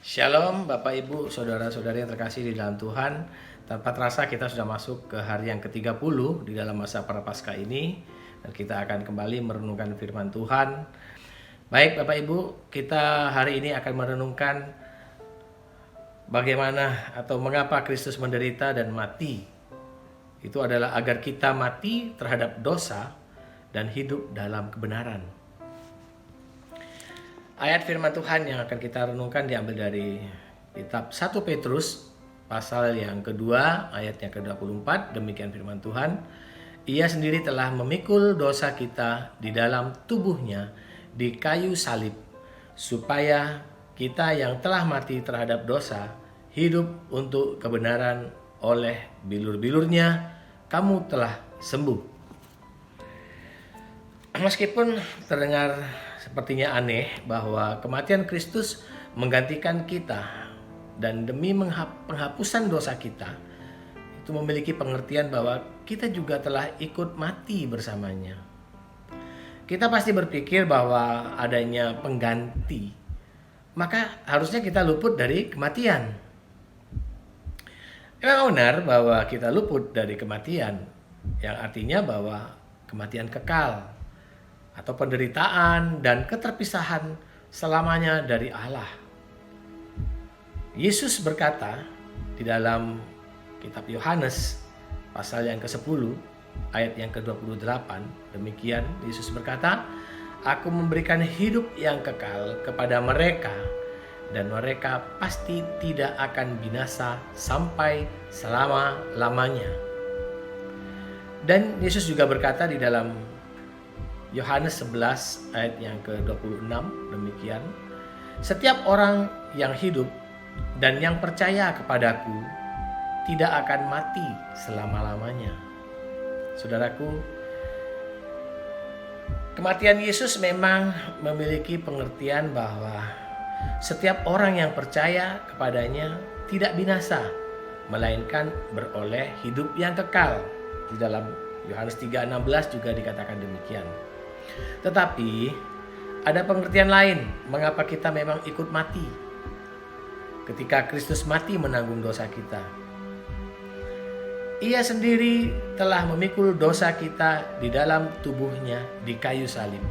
Shalom Bapak Ibu, Saudara-saudari yang terkasih di dalam Tuhan. Tanpa terasa kita sudah masuk ke hari yang ke-30 di dalam masa Prapaskah ini. Dan kita akan kembali merenungkan firman Tuhan. Baik Bapak Ibu, kita hari ini akan merenungkan bagaimana atau mengapa Kristus menderita dan mati. Itu adalah agar kita mati terhadap dosa dan hidup dalam kebenaran. Ayat firman Tuhan yang akan kita renungkan diambil dari kitab 1 Petrus pasal yang kedua ayat yang ke-24. Demikian firman Tuhan. Ia sendiri telah memikul dosa kita di dalam tubuhnya di kayu salib, supaya kita yang telah mati terhadap dosa hidup untuk kebenaran. Oleh bilur-bilurnya kamu telah sembuh. Meskipun terdengar sepertinya aneh bahwa kematian Kristus menggantikan kita dan demi penghapusan dosa kita, itu memiliki pengertian bahwa kita juga telah ikut mati bersamanya. Kita pasti berpikir bahwa adanya pengganti, maka harusnya kita luput dari kematian. Memang benar bahwa kita luput dari kematian, yang artinya bahwa kematian kekal atau penderitaan dan keterpisahan selamanya dari Allah. Yesus berkata di dalam kitab Yohanes pasal yang ke-10 ayat yang ke-28, demikian Yesus berkata, "Aku memberikan hidup yang kekal kepada mereka, dan mereka pasti tidak akan binasa sampai selama-lamanya." Dan Yesus juga berkata di dalam Yohanes 11 ayat yang ke-26, demikian, "Setiap orang yang hidup dan yang percaya kepadaku tidak akan mati selama-lamanya." Saudaraku, kematian Yesus memang memiliki pengertian bahwa setiap orang yang percaya kepadanya tidak binasa, melainkan beroleh hidup yang kekal. Di dalam Yohanes 3:16 juga dikatakan demikian. Tetapi ada pengertian lain mengapa kita memang ikut mati. Ketika Kristus mati menanggung dosa kita, Ia sendiri telah memikul dosa kita di dalam tubuhnya di kayu salib,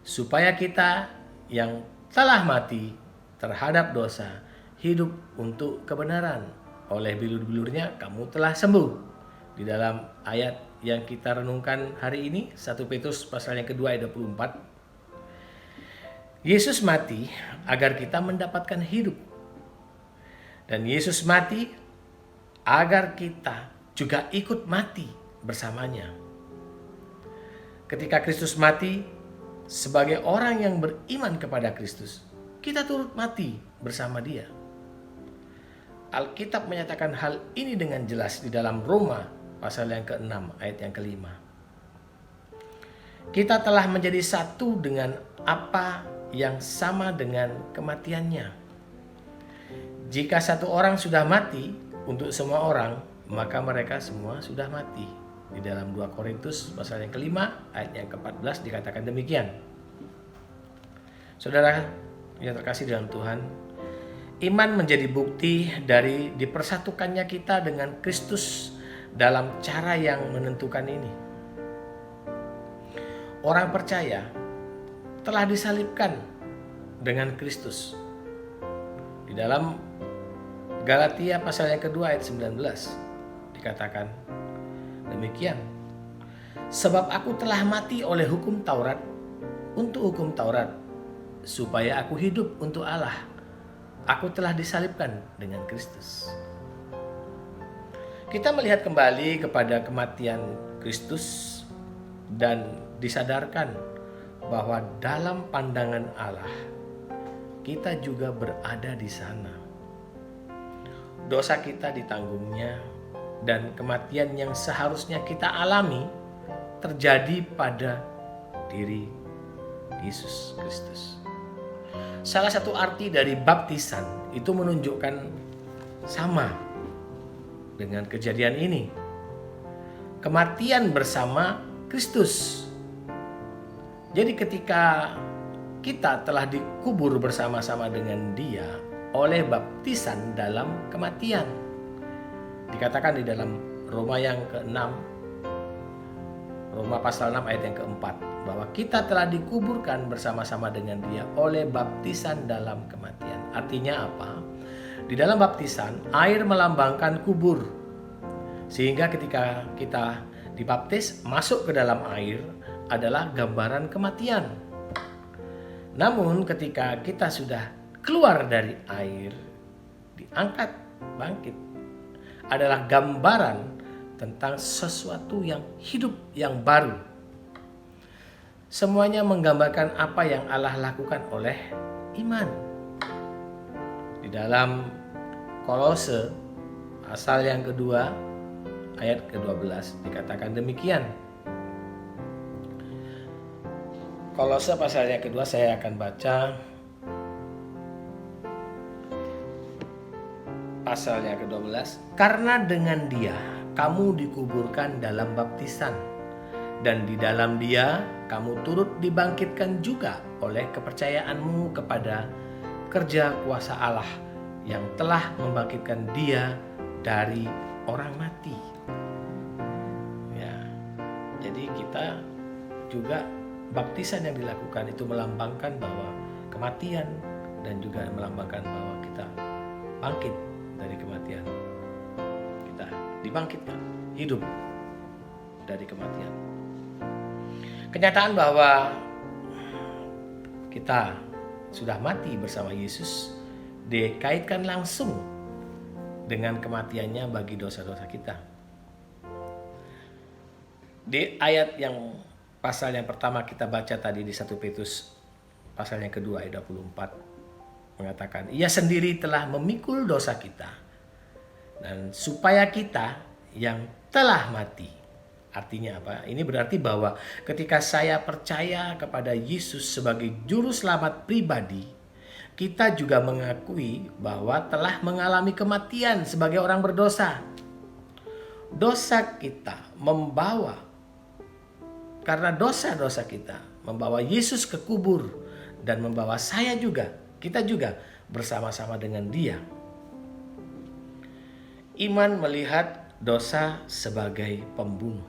supaya kita yang telah mati terhadap dosa hidup untuk kebenaran. Oleh bilur-bilurnya kamu telah sembuh. Di dalam ayat yang kita renungkan hari ini, 1 Petrus pasal yang kedua ayat 24. Yesus mati agar kita mendapatkan hidup. Dan Yesus mati agar kita juga ikut mati bersamanya. Ketika Kristus mati, sebagai orang yang beriman kepada Kristus, kita turut mati bersama Dia. Alkitab menyatakan hal ini dengan jelas di dalam Roma pasal yang ke-6 ayat yang ke-5. Kita telah menjadi satu dengan apa yang sama dengan kematiannya. Jika satu orang sudah mati untuk semua orang, maka mereka semua sudah mati. Di dalam 2 Korintus pasal yang ke-5 ayat yang ke-14 dikatakan demikian. Saudara yang terkasih dalam Tuhan, iman menjadi bukti dari dipersatukannya kita dengan Kristus dalam cara yang menentukan ini. Orang percaya telah disalibkan dengan Kristus. Di dalam Galatia pasal yang kedua ayat 19 dikatakan demikian. "Sebab aku telah mati oleh hukum Taurat untuk hukum Taurat, supaya aku hidup untuk Allah. Aku telah disalibkan dengan Kristus." Kita melihat kembali kepada kematian Kristus dan disadarkan bahwa dalam pandangan Allah kita juga berada di sana. Dosa kita ditanggungnya dan kematian yang seharusnya kita alami terjadi pada diri Yesus Kristus. Salah satu arti dari baptisan itu menunjukkan sama dengan kejadian ini. Kematian bersama Kristus. Jadi ketika kita telah dikubur bersama-sama dengan Dia, oleh baptisan dalam kematian. Dikatakan di dalam Roma yang ke-6, Roma pasal 6 ayat yang keempat, bahwa kita telah dikuburkan bersama-sama dengan Dia oleh baptisan dalam kematian. Artinya apa? Di dalam baptisan, air melambangkan kubur. Sehingga ketika kita dibaptis, masuk ke dalam air adalah gambaran kematian. Namun ketika kita sudah keluar dari air, diangkat, bangkit, adalah gambaran tentang sesuatu yang hidup, yang baru. Semuanya menggambarkan apa yang Allah lakukan oleh iman. Di dalam Kolose pasal yang kedua ayat ke-12 dikatakan demikian. Kolose pasal yang kedua saya akan baca pasal yang ke-12. Karena dengan Dia kamu dikuburkan dalam baptisan, dan di dalam Dia kamu turut dibangkitkan juga oleh kepercayaanmu kepada kerja kuasa Allah yang telah membangkitkan Dia dari orang mati. Ya, jadi kita juga baptisan yang dilakukan itu melambangkan bahwa kematian dan juga melambangkan bahwa kita bangkit dari kematian. Kita dibangkitkan, hidup dari kematian. Kenyataan bahwa kita sudah mati bersama Yesus dikaitkan langsung dengan kematiannya bagi dosa-dosa kita. Di ayat yang pasal yang pertama kita baca tadi di 1 Petrus pasal yang kedua ayat 24 mengatakan, Ia sendiri telah memikul dosa kita dan supaya kita yang telah mati. Artinya apa? Ini berarti bahwa ketika saya percaya kepada Yesus sebagai juru selamat pribadi, kita juga mengakui bahwa telah mengalami kematian sebagai orang berdosa. Dosa kita membawa, karena dosa-dosa kita membawa Yesus ke kubur dan membawa saya juga, kita juga bersama-sama dengan Dia. Iman melihat dosa sebagai pembunuh.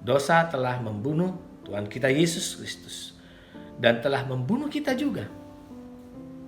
Dosa telah membunuh Tuhan kita Yesus Kristus dan telah membunuh kita juga.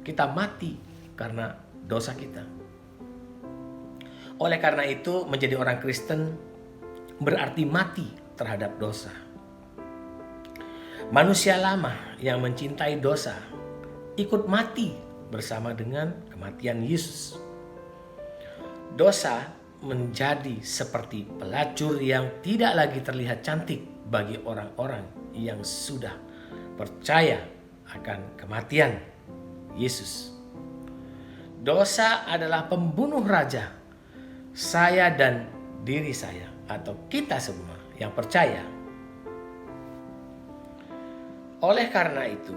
Kita mati karena dosa kita. Oleh karena itu, menjadi orang Kristen berarti mati terhadap dosa. Manusia lama yang mencintai dosa ikut mati bersama dengan kematian Yesus. Dosa menjadi seperti pelacur yang tidak lagi terlihat cantik bagi orang-orang yang sudah percaya akan kematian Yesus. Dosa adalah pembunuh raja, saya dan diri saya atau kita semua yang percaya. Oleh karena itu,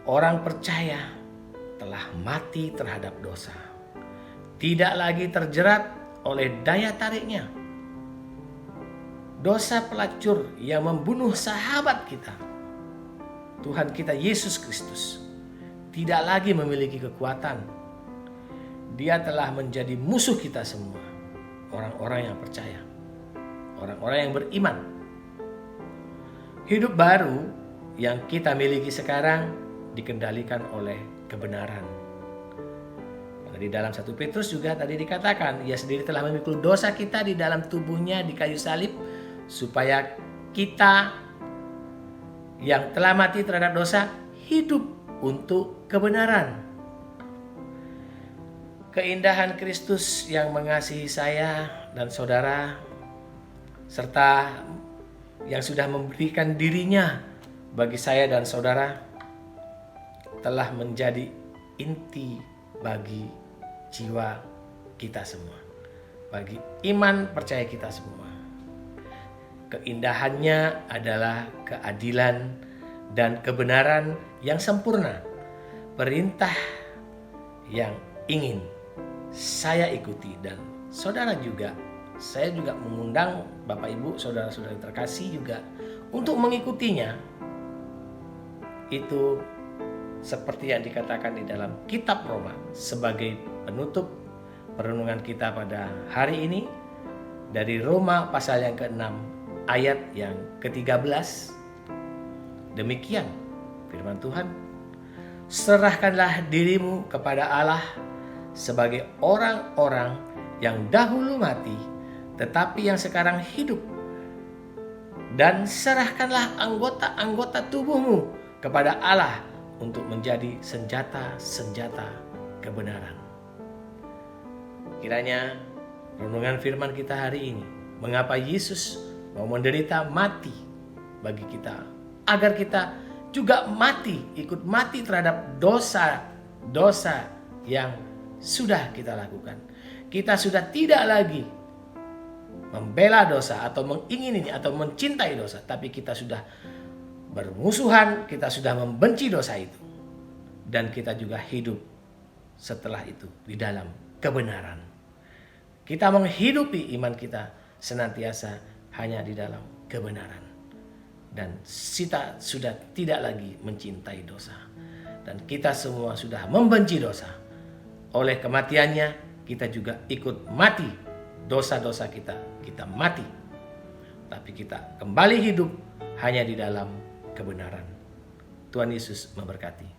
orang percaya telah mati terhadap dosa, tidak lagi terjerat oleh daya tariknya. Dosa pelacur yang membunuh sahabat kita, Tuhan kita Yesus Kristus, tidak lagi memiliki kekuatan. Dia telah menjadi musuh kita semua, orang-orang yang percaya, orang-orang yang beriman. Hidup baru yang kita miliki sekarang dikendalikan oleh kebenaran. Di dalam 1 Petrus juga tadi dikatakan, Ia sendiri telah memikul dosa kita di dalam tubuhnya di kayu salib, supaya kita yang telah mati terhadap dosa hidup untuk kebenaran. Keindahan Kristus yang mengasihi saya dan saudara, serta yang sudah memberikan dirinya bagi saya dan saudara, telah menjadi inti bagi jiwa kita semua, bagi iman percaya kita semua. Keindahannya adalah keadilan dan kebenaran yang sempurna, perintah yang ingin saya ikuti dan saudara juga. Saya juga mengundang Bapak Ibu, saudara-saudara terkasih juga untuk mengikutinya. Itu seperti yang dikatakan di dalam kitab Roma sebagai penutup perenungan kita pada hari ini, dari Roma pasal yang ke-6 ayat yang ke-13. Demikian firman Tuhan, serahkanlah dirimu kepada Allah sebagai orang-orang yang dahulu mati tetapi yang sekarang hidup, dan serahkanlah anggota-anggota tubuhmu kepada Allah untuk menjadi senjata-senjata kebenaran. Kiranya renungan firman kita hari ini, mengapa Yesus mau menderita mati bagi kita, agar kita juga mati, ikut mati terhadap dosa-dosa yang sudah kita lakukan. Kita sudah tidak lagi membela dosa atau mengingini atau mencintai dosa, tapi kita sudah bermusuhan, kita sudah membenci dosa itu. Dan kita juga hidup setelah itu di dalam kebenaran. Kita menghidupi iman kita senantiasa hanya di dalam kebenaran. Dan kita sudah tidak lagi mencintai dosa. Dan kita semua sudah membenci dosa. Oleh kematiannya kita juga ikut mati. Dosa-dosa kita mati. Tapi kita kembali hidup hanya di dalam kebenaran. Tuhan Yesus memberkati.